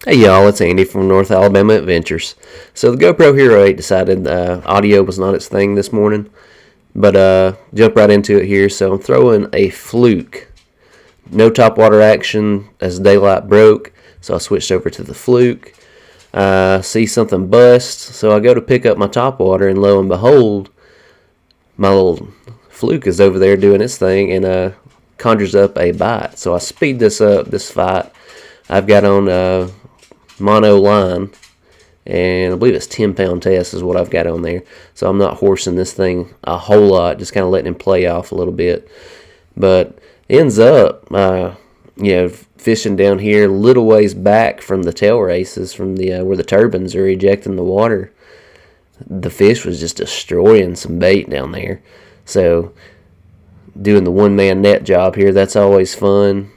Hey y'all, it's Andy from North Alabama Adventures. So the GoPro Hero 8 decided audio was not its thing this morning, but jump right into it here. So I'm throwing a Fluke. No top water action as daylight broke, so I switched over to the Fluke. See something bust, so I go to pick up my top water, and lo and behold, my little Fluke is over there doing its thing and conjures up a bite. So I speed this up, this fight. I've got on mono line, and I believe it's 10-pound test is what I've got on there. So I'm not horsing this thing a whole lot, just kind of letting him play off a little bit. But ends up, fishing down here, little ways back from the tail races, from the where the turbines are ejecting the water. The fish was just destroying some bait down there. So doing the one-man net job here, that's always fun.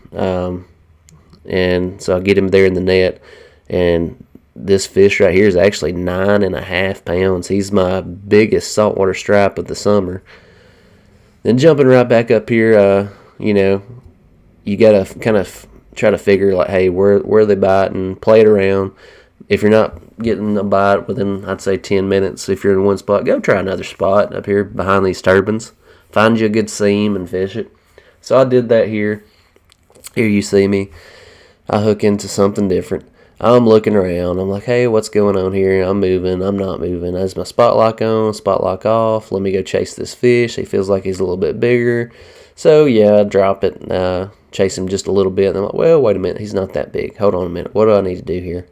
And so I get him there in the net. And this fish right here is actually 9.5 pounds. He's my biggest saltwater stripe of the summer. Then jumping right back up here, you got to kind of try to figure, like, hey, where are they biting? Play it around. If you're not getting a bite within, I'd say, 10 minutes, if you're in one spot, go try another spot up here behind these turbines. Find you a good seam and fish it. So I did that here. Here you see me. I hook into something different. I'm looking around. I'm like, hey, what's going on here? I'm moving. I'm not moving. Is my spot lock on? Spot lock off? Let me go chase this fish. He feels like he's a little bit bigger. So, yeah, I drop it, chase him just a little bit. And I'm like, well, wait a minute. He's not that big. Hold on a minute. What do I need to do here?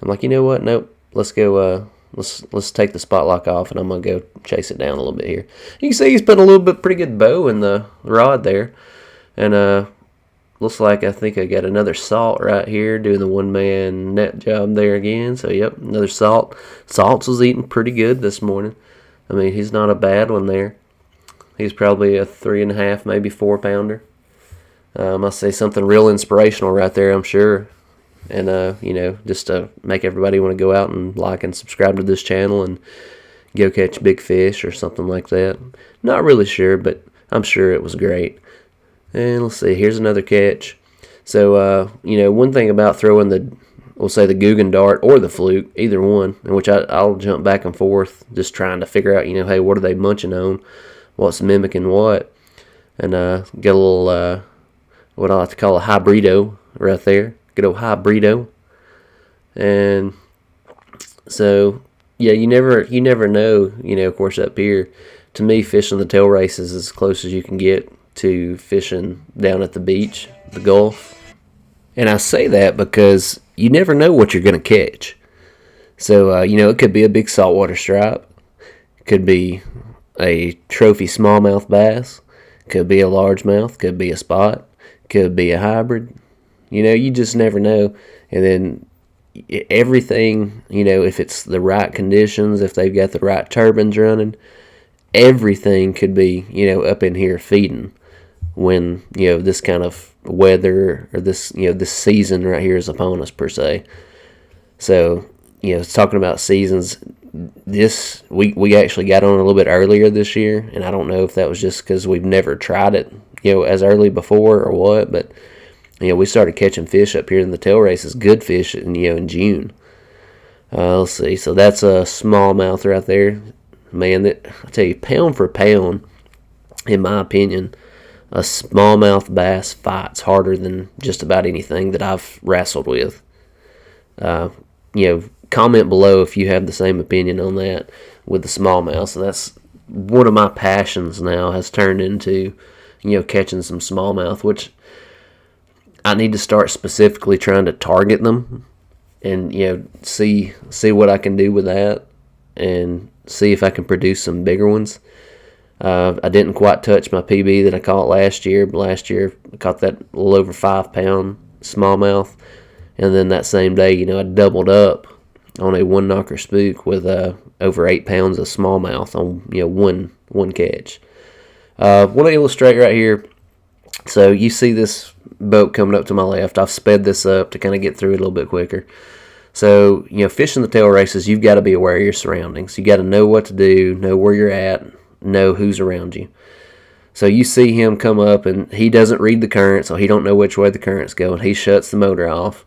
I'm like, you know what? Nope. Let's go. Let's take the spot lock off, and I'm going to go chase it down a little bit here. You can see he's put a little bit pretty good bow in the rod there. And, looks like I think I got another salt right here doing the one-man net job there again. So, yep, another salt. Salts was eating pretty good this morning. I mean, he's not a bad one there. He's probably a 3.5, maybe 4-pounder. I say something real inspirational right there, I'm sure. And, just to make everybody want to go out and like and subscribe to this channel and go catch big fish or something like that. Not really sure, but I'm sure it was great. And let's see, here's another catch. So, one thing about throwing we'll say the GOOGAN dart or the Fluke, either one, in which I'll jump back and forth, just trying to figure out, hey, what are they munching on? What's mimicking what? And get a little, what I like to call a hybrido right there. Good old hybrido. And so, yeah, you never know, of course, up here, to me, fishing the tail races is as close as you can get to fishing down at the beach, the Gulf. And I say that because you never know what you're going to catch. So, it could be a big saltwater stripe. It could be a trophy smallmouth bass. Could be a largemouth. Could be a spot. Could be a hybrid. You just never know. And then everything, if it's the right conditions, if they've got the right turbines running, everything could be, up in here feeding when, this kind of weather or this, this season right here is upon us, per se. So, talking about seasons, we actually got on a little bit earlier this year, and I don't know if that was just because we've never tried it, as early before or what, but, we started catching fish up here in the tail races, good fish, in June. Let's see, so that's a smallmouth right there. Man, I tell you, pound for pound, in my opinion, a smallmouth bass fights harder than just about anything that I've wrestled with. Comment below if you have the same opinion on that with the smallmouth. So that's one of my passions now, has turned into, catching some smallmouth, which I need to start specifically trying to target them and, see what I can do with that and see if I can produce some bigger ones. I didn't quite touch my PB that I caught last year, but last year I caught that a little over 5-pound smallmouth. And then that same day, I doubled up on a one-knocker spook with over 8 pounds of smallmouth on, one catch. I want to illustrate right here. So you see this boat coming up to my left. I've sped this up to kind of get through it a little bit quicker. So, fishing the tail races, you've got to be aware of your surroundings. You got to know what to do, know where you're at, know who's around you. So you see him come up, and he doesn't read the current, so he don't know which way the current's going. He shuts the motor off.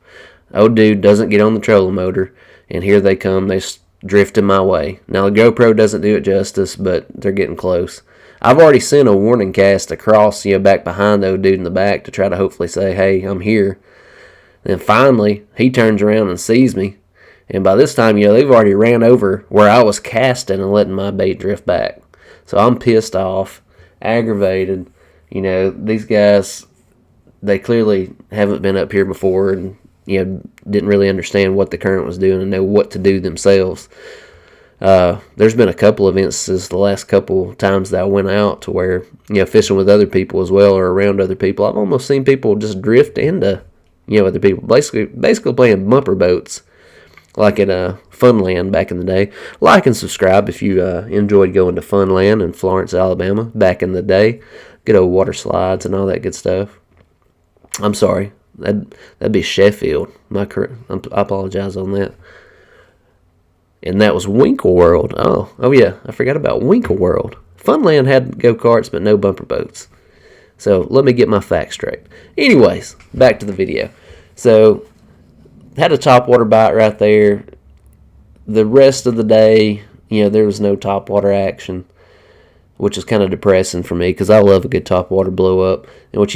Old dude doesn't get on the trolling motor, and here they come. They drifting my way. Now the GoPro doesn't do it justice, but they're getting close. I've already sent a warning cast across, back behind the old dude in the back to try to hopefully say, hey, I'm here. Then finally, he turns around and sees me. And by this time, they've already ran over where I was casting and letting my bait drift back. So I'm pissed off, aggravated. These guys, they clearly haven't been up here before and, didn't really understand what the current was doing and know what to do themselves. There's been a couple of instances the last couple times that I went out to where, fishing with other people as well or around other people, I've almost seen people just drift into, other people, basically playing bumper boats like at Funland back in the day. Like and subscribe if you enjoyed going to Funland in Florence, Alabama back in the day. Good old water slides and all that good stuff. I'm sorry. That'd be Sheffield. I apologize on that. And that was Winkle World. Oh yeah, I forgot about Winkle World. Funland had go-karts but no bumper boats. So let me get my facts straight. Anyways, back to the video. So had a topwater bite right there. The rest of the day, there was no topwater action, which is kind of depressing for me because I love a good topwater blow up. And what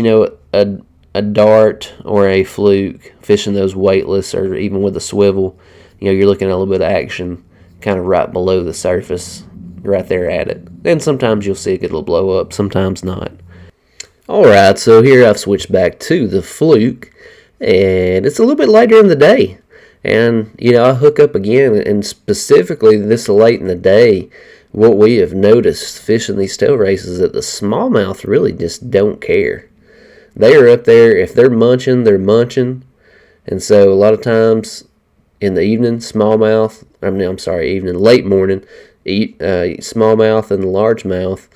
a dart or a fluke, fishing those weightless or even with a swivel, you're looking at a little bit of action kind of right below the surface, right there at it. Then sometimes you'll see a good little blow up, sometimes not. Alright, so here I've switched back to the fluke, and it's a little bit later in the day. And, I hook up again, and specifically this late in the day, what we have noticed fishing these tail races is that the smallmouth really just don't care. They are up there. If they're munching, they're munching. And so a lot of times in the evening, late morning, smallmouth and largemouth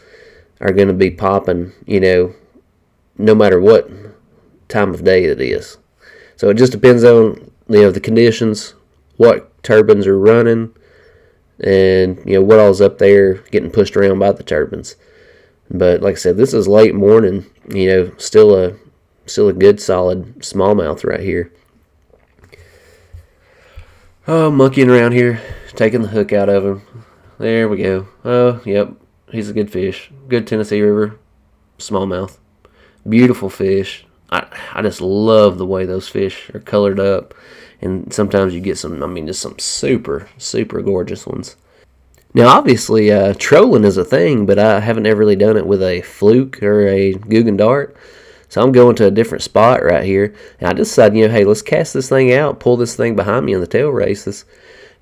are going to be popping, no matter what time of day it is. So it just depends on, the conditions, what turbines are running, and, what all's up there getting pushed around by the turbines. But like I said, this is late morning, still a good solid smallmouth right here. Oh, monkeying around here, taking the hook out of him. There we go. Oh, yep, he's a good fish. Good Tennessee River smallmouth. Beautiful fish. I just love the way those fish are colored up. And sometimes you get just some super, super gorgeous ones. Now, obviously, trolling is a thing, but I haven't ever really done it with a fluke or a GOOGAN dart. So I'm going to a different spot right here. And I decided, hey, let's cast this thing out, pull this thing behind me in the tail races.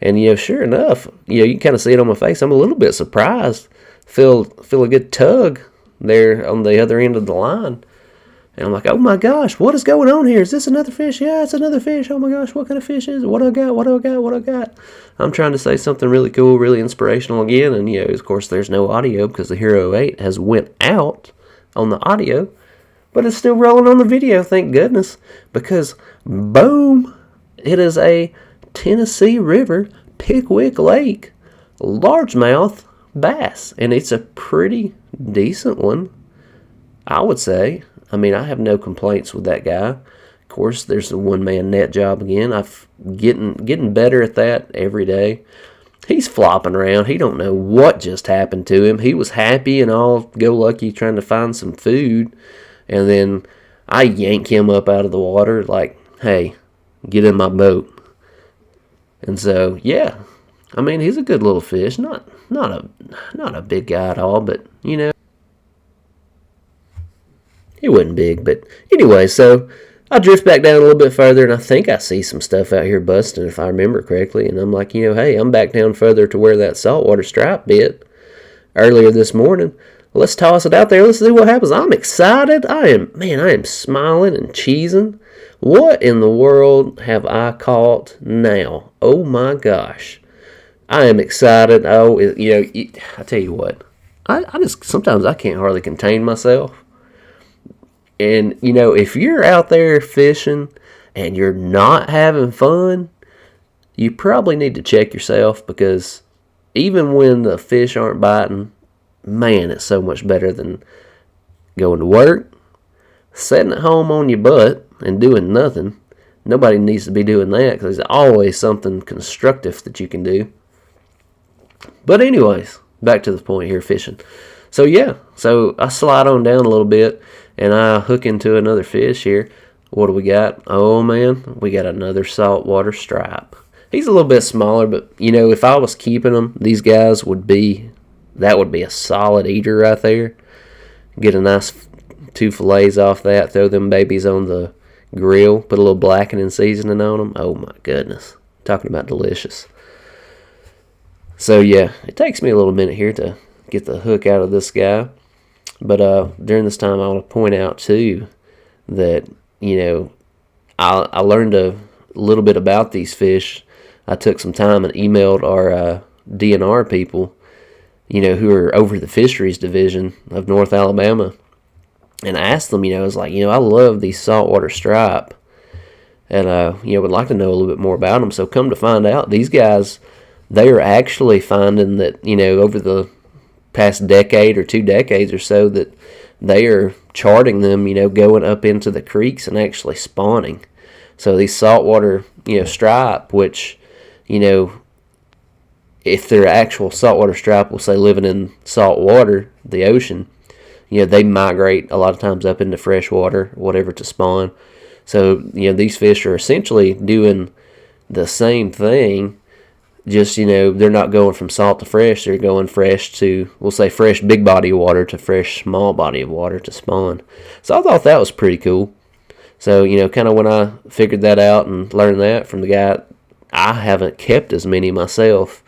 And, sure enough, you can kind of see it on my face. I'm a little bit surprised. Feel a good tug there on the other end of the line. And I'm like, oh my gosh, what is going on here? Is this another fish? Yeah, it's another fish. Oh my gosh, what kind of fish is it? What do I got? What do I got? What do I got? I'm trying to say something really cool, really inspirational again. And, of course, there's no audio because the Hero 8 has went out on the audio. But it's still rolling on the video, thank goodness. Because, boom, it is a Tennessee River, Pickwick Lake, largemouth bass. And it's a pretty decent one, I would say. I have no complaints with that guy. Of course, there's the one-man net job again. I'm getting better at that every day. He's flopping around. He don't know what just happened to him. He was happy and all go-lucky trying to find some food. And then I yank him up out of the water like, hey, get in my boat. And so, yeah. He's a good little fish. Not a big guy at all, but, he wasn't big, but anyway, so I drift back down a little bit further, and I think I see some stuff out here busting, if I remember correctly, and I'm like, hey, I'm back down further to where that saltwater stripe bit earlier this morning. Let's toss it out there. Let's see what happens. I'm excited. I am smiling and cheesing. What in the world have I caught now? Oh my gosh. I am excited. Oh, I tell you what, I just, sometimes I can't hardly contain myself. And, if you're out there fishing and you're not having fun, you probably need to check yourself, because even when the fish aren't biting, man, it's so much better than going to work, sitting at home on your butt and doing nothing, nobody needs to be doing that because there's always something constructive that you can do. But anyways, back to the point here, fishing. So yeah, so I slide on down a little bit and I hook into another fish here. What do we got? Oh man, we got another saltwater stripe. He's a little bit smaller, but you know, if I was keeping them, these guys would be a solid eater right there. Get a nice 2 fillets off that, throw them babies on the grill, put a little blackening seasoning on them. Oh my goodness, talking about delicious. So yeah, it takes me a little minute here to get the hook out of this guy, but during this time I want to point out too that, you know, I learned a little bit about these fish. I took some time and emailed our DNR people, you know, who are over the fisheries division of North Alabama, and asked them, you know, I was like, you know, I love these saltwater stripe, and you know, would like to know a little bit more about them. So come to find out, these guys, they are actually finding that, you know, over the past decade or 2 decades or so, that they are charting them, you know, going up into the creeks and actually spawning. So these saltwater, you know, stripe, which, you know, if they're actual saltwater stripe, we'll say living in salt water, the ocean, you know, they migrate a lot of times up into fresh water, whatever, to spawn. So, you know, these fish are essentially doing the same thing, just, you know, they're not going from salt to fresh, they're going fresh to, we'll say fresh big body of water to fresh small body of water to spawn. So I thought that was pretty cool. So, you know, kind of when I figured that out and learned that from the guy, I haven't kept as many myself,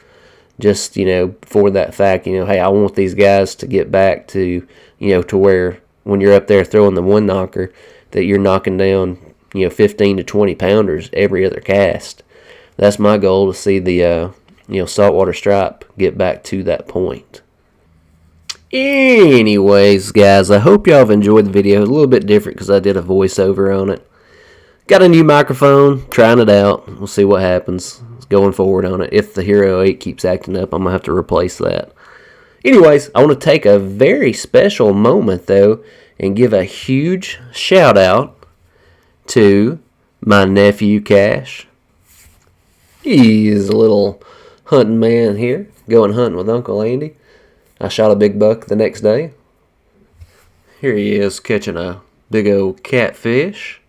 just, you know, for that fact, you know, hey, I want these guys to get back to, you know, to where when you're up there throwing the one knocker, that you're knocking down, you know, 15 to 20 pounders every other cast. That's my goal, to see the, you know, saltwater stripe get back to that point. Anyways, guys, I hope y'all have enjoyed the video. A little bit different because I did a voiceover on it. Got a new microphone, trying it out. We'll see what happens going forward on it. If the Hero 8 keeps acting up, I'm going to have to replace that. Anyways, I want to take a very special moment, though, and give a huge shout out to my nephew, Cash. He's a little hunting man here, going hunting with Uncle Andy. I shot a big buck the next day. Here he is catching a big old catfish.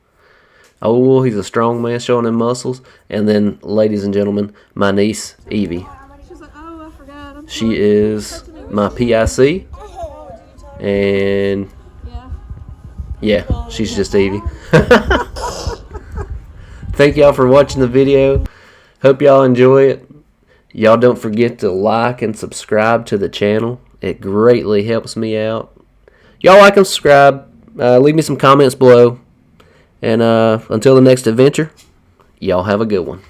Oh, he's a strong man, showing them muscles. And then, ladies and gentlemen, my niece, Evie. She's like, oh, I forgot. She is my PIC. And, yeah, she's just Evie. Thank y'all for watching the video. Hope y'all enjoy it. Y'all don't forget to like and subscribe to the channel. It greatly helps me out. Y'all like and subscribe. Leave me some comments below. And until the next adventure, y'all have a good one.